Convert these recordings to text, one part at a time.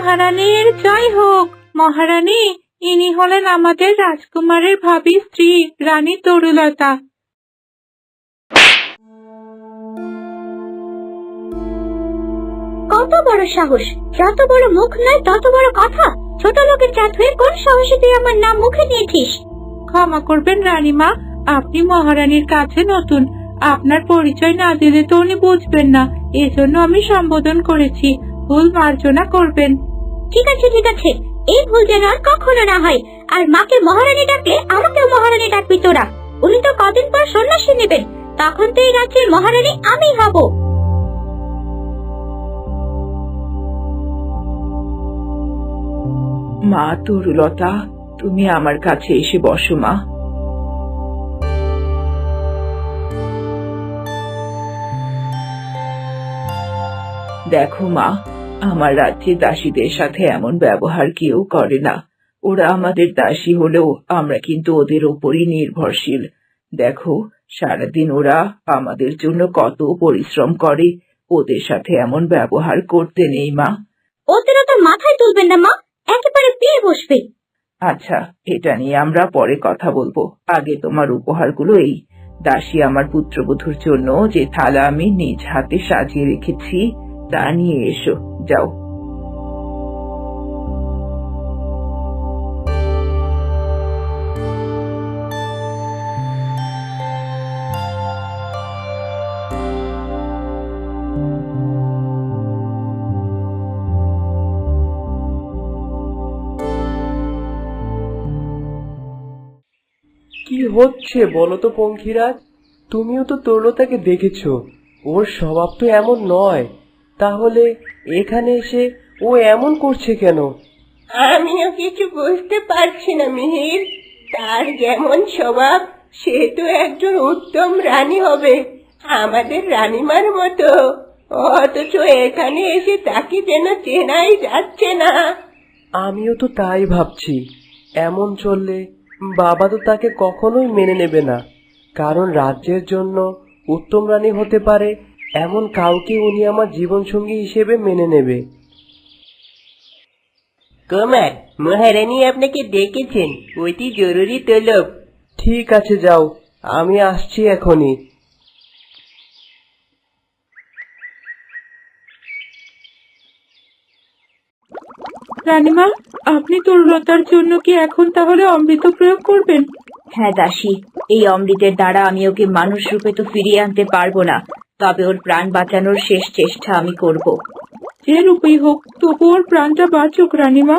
মহারানীর জয় হোক। মহারানী, ইনি হলেন আমাদের রাজকুমারের ভাবী স্ত্রী রানী তরুলতা। কত বড় সাহস! যত বড় মুখ নয় তত বড় কথা। ছোট লোকের জাত হয়ে কোন সাহসে তুই আমার নাম মুখে নিয়েছিস? ক্ষমা করবেন রানীমা, আপনি মহারানীর কাছে নতুন। আপনার পরিচয় না দিলে তো উনি বুঝবেন না, এজন্য আমি সম্বোধন করেছি। ভুল মার্জনা করবেন। ঠিক আছে ঠিক আছে, এই ভুল যেন আর কখনো না হয়। আর মাকে মহারানী ডাকলে আমাকেও মহারানী ডাকবি তোরা। উনি তো কদিন পর সন্ন্যাসী নেবেন, তখন তো এই রাজ্যের মহারানী আমি হব। মা তরুলতা, তুমি আমার কাছে এসে বসো মা। দেখো মা, আমার রাজ্যের দাসীদের সাথে এমন ব্যবহার কেউ করে না। ওরা আমাদের দাসী হলেও আমরা কিন্তু ওদের ওপরই নির্ভরশীল। দেখো, সারাদিন ওরা আমাদের জন্য কত পরিশ্রম করে। ওদের সাথে এমন ব্যবহার করতে নেই মা। ওদেরও তো মাথায় তুলবেন না মা, একেবারে পেয়ে বসবে। আচ্ছা, এটা নিয়ে আমরা পরে কথা বলবো। আগে তোমার উপহারগুলো এই। দাসী আমার পুত্রবধূর জন্য যে থালা আমি নিজ হাতে সাজিয়ে রেখেছি তা নিয়ে এসো, যাও। কি হচ্ছে বলো তো পঙ্খিরাজ? তুমিও তো তরুলতাকে দেখেছো, ওর স্বভাব তো এমন নয়। তাহলে এখানে এসে ও এমন করছে কেন? আমিও কিছু বুঝতে পারছি না মিহির। তার যেমন স্বভাব, সে তো একজন উত্তম রানী হবে, আমাদের রানীমার মতো। অথচ এখানে এসে তাকে যেন চেনাই যাচ্ছে না। আমিও তো তাই ভাবছি। এমন চললে বাবা তো তাকে কখনোই মেনে নেবে না, কারণ রাজ্যের জন্য উত্তম রানী হতে পারে এমন কাউকে উনি আমার জীবনসঙ্গী হিসেবে মেনে নেবে। কুমার, মহারানী আপনাকে ডেকেছেন, ওইটি জরুরি তলব। ঠিক আছে, যাও, আমি আসছি এখনই। রানীমা, আপনি তরুলতার জন্য কি এখন তাহলে অমৃত প্রয়োগ করবেন? হ্যাঁ দাসী, এই অমৃতের দ্বারা আমি ওকে মানুষ রূপে তো ফিরিয়ে আনতে পারবো না, তবে ওর প্রাণ বাঁচানোর শেষ চেষ্টা আমি করব। যে রূপেই হোক, তবু ওর প্রাণটা বাঁচুক রানীমা।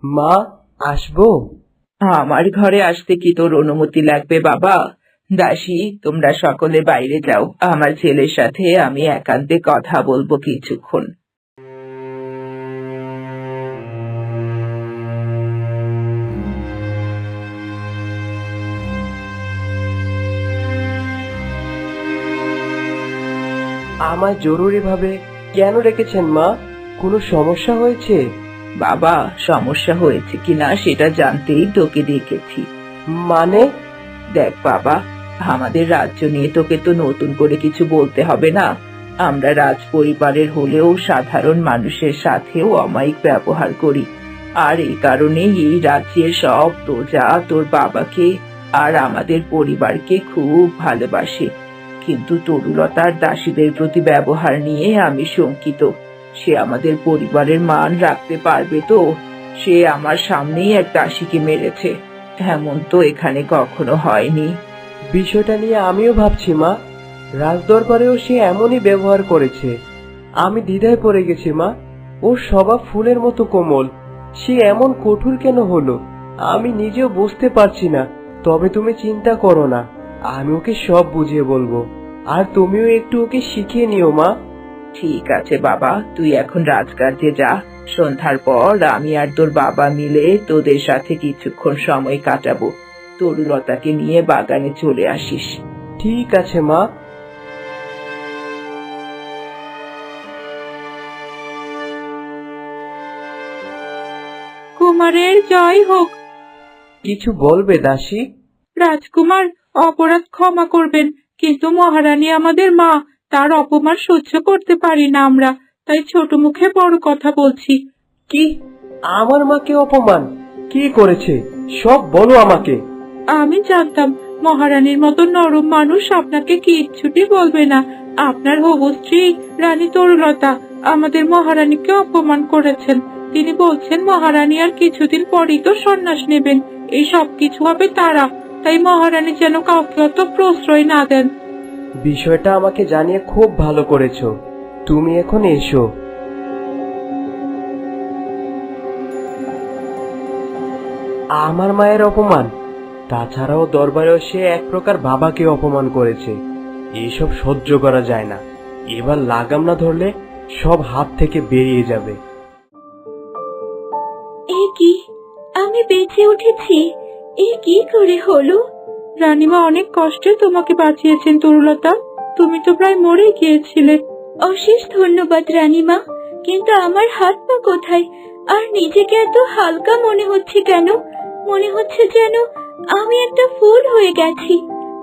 মা, আসবো? আমার ঘরে আসতে কি তোর অনুমতি লাগবে বাবা? দাসী, তোমরা সকলে বাইরে যাও, আমার ছেলের সাথে আমি একান্তে কথা বলবো কিছুক্ষণ। আমায় জরুরিভাবে কেন রেখেছেন মা? কোনো সমস্যা হয়েছে? বাবা, সমস্যা হয়েছে কিনা সেটা জানতেই তোকে ডেকেছি। মানে? দেখ বাবা, আমাদের রাজ্য নিয়ে তোকে তো নতুন করে কিছু বলতে হবে না। আমরা রাজ পরিবারের হলেও সাধারণ মানুষের সাথেও অমায়িক ব্যবহার করি, আর এই কারণেই এই রাজ্যের সব প্রজা তোর বাবাকে আর আমাদের পরিবারকে খুব ভালোবাসে। কিন্তু তরুলতার দাসীদের প্রতি ব্যবহার নিয়ে আমি শঙ্কিত। সে আমাদের পরিবারের মান রাখতে পারবে তো? সে আমার সামনেই এক দাসীকে মেরেছে। এমন তো এখানে কখনো হয়নি। বিষয়টা নিয়ে আমিও ভাবছি মা। রাজদরবারেও সে এমনই ব্যবহার করেছে। আমি দ্বিধায় পড়ে গেছি মা। ওর স্বভাব ফুলের মতো কোমল, সে এমন কঠোর কেন হলো আমি নিজেও বুঝতে পারছি না। তবে তুমি চিন্তা করো না, আমি ওকে সব বুঝিয়ে বলবো। আর তুমিও একটু ওকে শিখিয়ে নিও মা। ঠিক আছে বাবা, তুই এখন রাজকার্যে যা। সন্ধ্যার পর আমি আর তোর বাবা মিলে তোদের সাথে কিছুক্ষণ সময় কাটাবো। তরুলতাকে নিয়ে বাগানে চলে আসিস। ঠিক আছে মা। কুমারের জয় হোক। কিছু বলবে দাসী? রাজকুমার, অপরাধ ক্ষমা করবেন, কিন্তু মহারানী আমাদের মা, তার অপমান সহ্য করতে পারি না আমরা, তাই ছোট মুখে বড় কথা বলছি। কি? আমার মাকে অপমান কি করেছে? সব বলো আমাকে। আমি জানতাম মহারানীর মতো নরম মানুষ আপনাকে কিচ্ছুটি বলবে না। আপনার হবু স্ত্রী রানী তরুলতা আমাদের মহারানীকে অপমান করেছেন। তিনি বলছেন মহারানী আর কিছুদিন পরেই তো সন্ন্যাস নেবেন। এই সব কিছু হবে তারা, তাই মহারানী যেন কাউকে অত প্রশ্রয় না দেন। বিষয়টা আমাকে জানিয়ে খুব ভালো করেছো। তুমি এখন এসো। আমার মায়ের অপমান, তাছাড়াও দরবারেও সে এক প্রকার বাবাকে অপমান করেছে। এইসব সহ্য করা যায় না। এবার লাগাম না ধরলে সব হাত থেকে বেরিয়ে যাবে। এ কি, আমি বেঁচে উঠেছি? এ কি করে হলো? রানীমা অনেক কষ্টে তোমাকে বাঁচিয়েছেন তরুলতা, তুমি তো প্রায় মরে গিয়েছিলে। অশেষ ধন্যবাদ রানীমা, কিন্তু আমার হাত পা কোথায়? আর নিজেকে এত হালকা মনে হচ্ছে কেন? মনে হচ্ছে যেন আমি একটা ফুল হয়ে গেছি।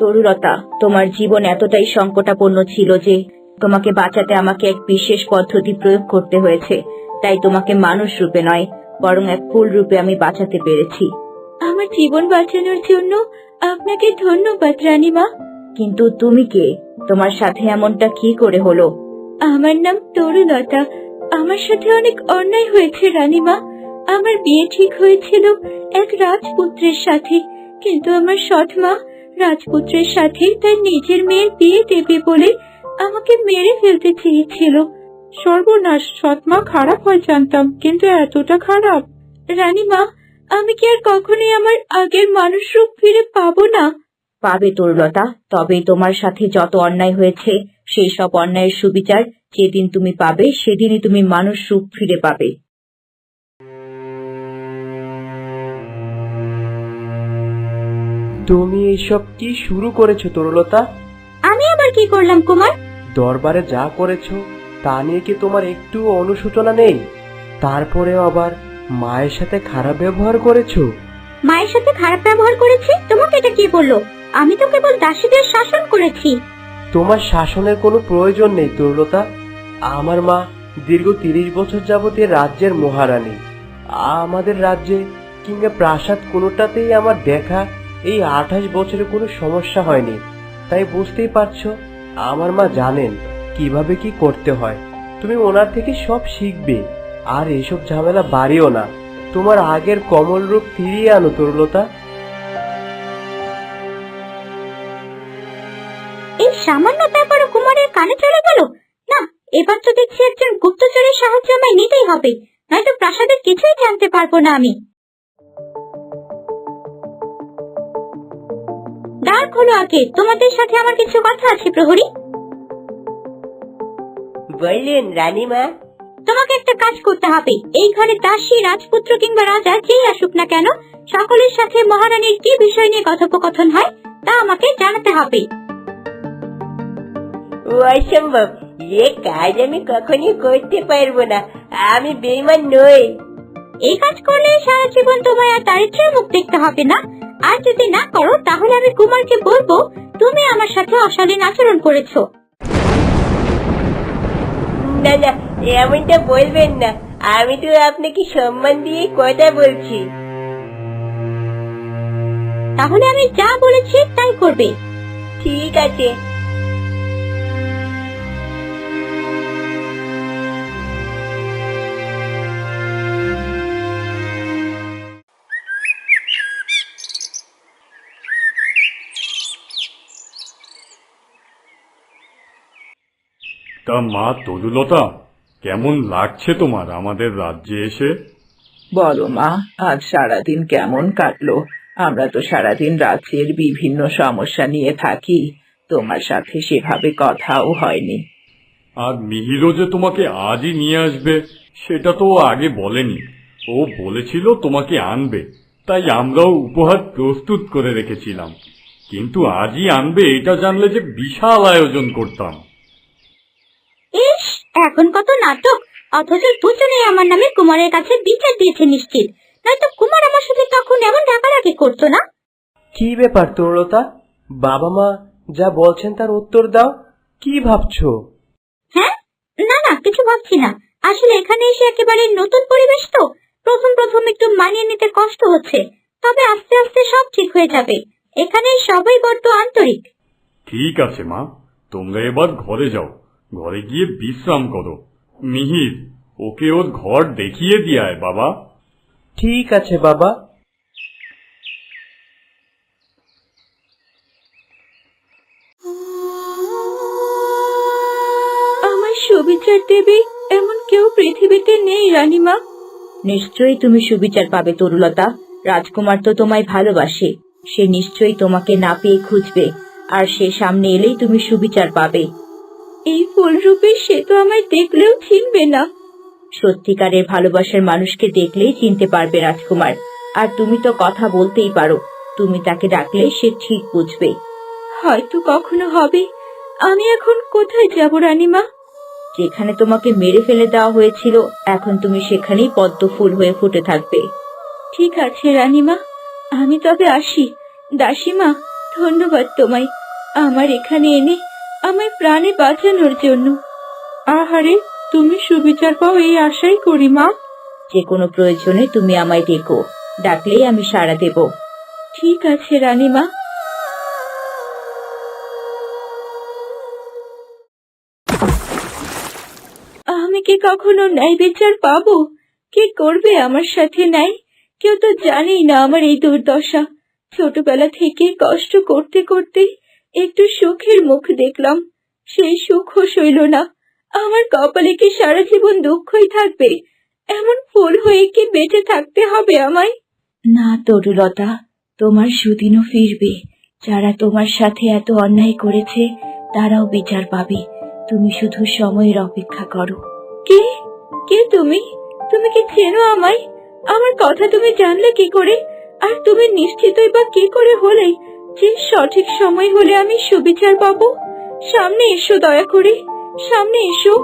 তরুলতা, তোমার জীবন এতটাই সংকটাপন্ন ছিল যে তোমাকে বাঁচাতে আমাকে এক বিশেষ পদ্ধতি প্রয়োগ করতে হয়েছে। তাই তোমাকে মানুষ রূপে নয়, বরং এক ফুল রূপে আমি বাঁচাতে পেরেছি। আমার জীবন বাঁচানোর জন্য আপনাকে ধন্যবাদ রানীমা। কিন্তু তুমি কে? তোমার সাথে এমনটা কি করে হলো? আমার নাম তরুলতা। আমার সাথে অনেক অন্যায় হয়েছে রানীমা। আমার বিয়ে ঠিক হয়েছিল এক রাজপুত্রের সাথে, কিন্তু আমার সৎ মা রাজপুত্রের সাথে তার নিজের মেয়ের বিয়ে দেবে বলে আমাকে মেরে ফেলতে চেয়েছিল। সর্বনাশ, সৎমা খারাপ হয় জানতাম, কিন্তু এতটা খারাপ? রানীমা, আমি কি আর কখনোই আমার আগের মানুষ রূপ ফিরে পাবো না? পাবে তরুলতা, তবে তোমার সাথে যত অন্যায় হয়েছে সেই সব অন্যায়ের সুবিচার যেদিন তুমি পাবে সেদিনই তুমি মানুষ রূপ ফিরে পাবে। তুমি এইসব কি শুরু করেছো তরুলতা? আমি আবার কি করলাম কুমার? দরবারে যা করেছো তা নিয়ে কি তোমার একটু অনুশোচনা নেই? তারপরেও আবার মায়ের সাথে খারাপ ব্যবহার করেছো। মায়ের সাথে খারাপ ব্যবহার করেছি? তোমাকে এটা কি বললো? আমি তো কেবল দাসীদের শাসন করেছি। তোমার শাসনের কোনো প্রয়োজন নেই তরুলতা। আমার মা দীর্ঘ 30 বছর যাবত এ রাজ্যের মহারানী। আমাদের রাজ্যে কিংবা প্রাসাদ কোনোটাতেই আমার দেখা এই 28 বছরে কোনো সমস্যা হয়নি। তাই বুঝতেই পারছো আমার মা জানেন কিভাবে কি করতে হয়। তুমি ওনার থেকে সব শিখবে, আর এসব ঝামেলা বাড়িও না। তোমার আগের কমল রূপ ফিরিয়ে আনো তরুলতা। এই সামান্য ব্যাপারও কুমারের কানে চলে গেল? না, এবার তো দেখছি একজন গুপ্তচরের সাহায্য আমায় নিতেই হবে, নয়তো প্রাসাদের কিছুই জানতে পারবো না আমি। দ্বার খোলো আগে, তোমাদের সাথে আমার কিছু কথা আছে প্রহরী। বললেন রানীমা। তোমাকে একটা কাজ করতে হবে। এই ঘরে দাসী, রাজপুত্র কিংবা রাজা যেই আসুক না কেন, সকলের সাথে মহারানীর কি বিষয় নিয়ে কথোপকথন হয় তা আমাকে জানাতে হবে। ও অসম্ভব, এ কাজ আমি কখনই করতে পারবো না। আমি বেঈমান নই। এই কাজ করলে সারা জীবন তোমায় আর দারিদ্র্যের মুখ দেখতে হবে না। আর যদি না করো তাহলে আমি কুমারকে বলবো তুমি আমার সাথে অশালীন আচরণ করেছো। না না, এমনটা বলবেন না। আমি তো আপনাকে সম্মান দিয়ে কথা বলছি। তাহলে আমি যা বলেছি তাই করবে। ঠিক আছে। তা মা তরুলতা, কেমন লাগছে তোমার আমাদের রাজ্যে এসে? বলো মা, আজ সারাদিন কেমন কাটলো? আমরা তো সারাদিন রাজ্যের বিভিন্ন সমস্যা নিয়ে থাকি, তোমার সাথে সেভাবে কথাও হয়নি। আর মিহিরও যে তোমাকে আজই নিয়ে আসবে সেটা তো ও আগে বলেনি। ও বলেছিল তোমাকে আনবে, তাই আমরাও উপহার প্রস্তুত করে রেখেছিলাম। কিন্তু আজই আনবে এটা জানলে যে বিশাল আয়োজন করতাম। ইস, এখন কত নাটক! অথচ দুজনেই আমার নামে কুমারের কাছে বিচার দিয়েছে নিশ্চিত, নয়তো কুমার আমার সাথে তখন এমন ডাকাডাকি করতো না। কি ব্যাপার তরুলতা? বাবা মা যা বলছেন তার উত্তর দাও। কি ভাবছো? হ্যাঁ, না না, কিছু ভাবছি না। আসলে এখানে এসে একেবারে নতুন পরিবেশ তো, প্রথম প্রথম একটু মানিয়ে নিতে কষ্ট হচ্ছে, তবে আস্তে আস্তে সব ঠিক হয়ে যাবে। এখানে সবাই বড্ড আন্তরিক। ঠিক আছে মা, তোমরা এবার ঘরে যাও, ঘরে গিয়ে বিশ্রাম করো। মিহির, ওকে ওর ঘর দেখিয়ে দিয়ে আয় বাবা। ঠিক আছে বাবা। আমার সুবিচার দেবে এমন কেউ পৃথিবীতে নেই রানীমা। নিশ্চয়ই তুমি সুবিচার পাবে তরুলতা। রাজকুমার তো তোমায় ভালোবাসে, সে নিশ্চয়ই তোমাকে না পেয়ে খুঁজবে, আর সে সামনে এলেই তুমি সুবিচার পাবে। এই ফুল রূপে সে তো আমায় দেখলেও চিনবে না। সত্যিকারের ভালোবাসার মানুষকে দেখলেই চিনতে পারবে রাজকুমার। আর তুমি তো কথা বলতেই পারো, তুমি তাকে ডাকলে সে ঠিক বুঝবে। হয়তো কখনো হবে। আমি এখন কোথায় যাব রানীমা? যেখানে তোমাকে মেরে ফেলে দেওয়া হয়েছিল, এখন তুমি সেখানেই পদ্ম ফুল হয়ে ফুটে থাকবে। ঠিক আছে রানীমা, আমি তবে আসি। দাসীমা, ধন্যবাদ তোমায় আমার এখানে এনে আমায় প্রাণে বাঁচানোর জন্য। আহারে, তুমি সুবিচার পাও এই আশাই করি মা। যে কোনো প্রয়োজনে তুমি আমায় ডেকো, ডাকলেই আমি সাড়া দেব। ঠিক আছে রানীমা। আমি কি কখনো ন্যায় বিচার পাবো? কে করবে আমার সাথে ন্যায়? কেউ তো জানেই না আমার এই দুর্দশা। ছোটবেলা থেকে কষ্ট করতে করতে একটু সুখের মুখ দেখলাম, সেই সুখও সইল না। আমার কপালে কি সারা জীবন দুঃখই থাকবে? এমন ফুল হয়ে কি বেঁচে থাকতে হবে আমায়? না তরুলতা, তোমার সুদিনও ফিরবে। যারা তোমার সাথে এত অন্যায় করেছে তারাও বিচার পাবে। তুমি শুধু সময়ের অপেক্ষা করো। কে কে তুমি? তুমি কি চেনো আমায়? আমার কথা তুমি জানলে কি করে? আর তুমি নিশ্চিতই বা কি করে হলে যে সঠিক সময় হলে আমি সুবিচার পাবো? সামনে এসো, দয়া করে সামনে এসো।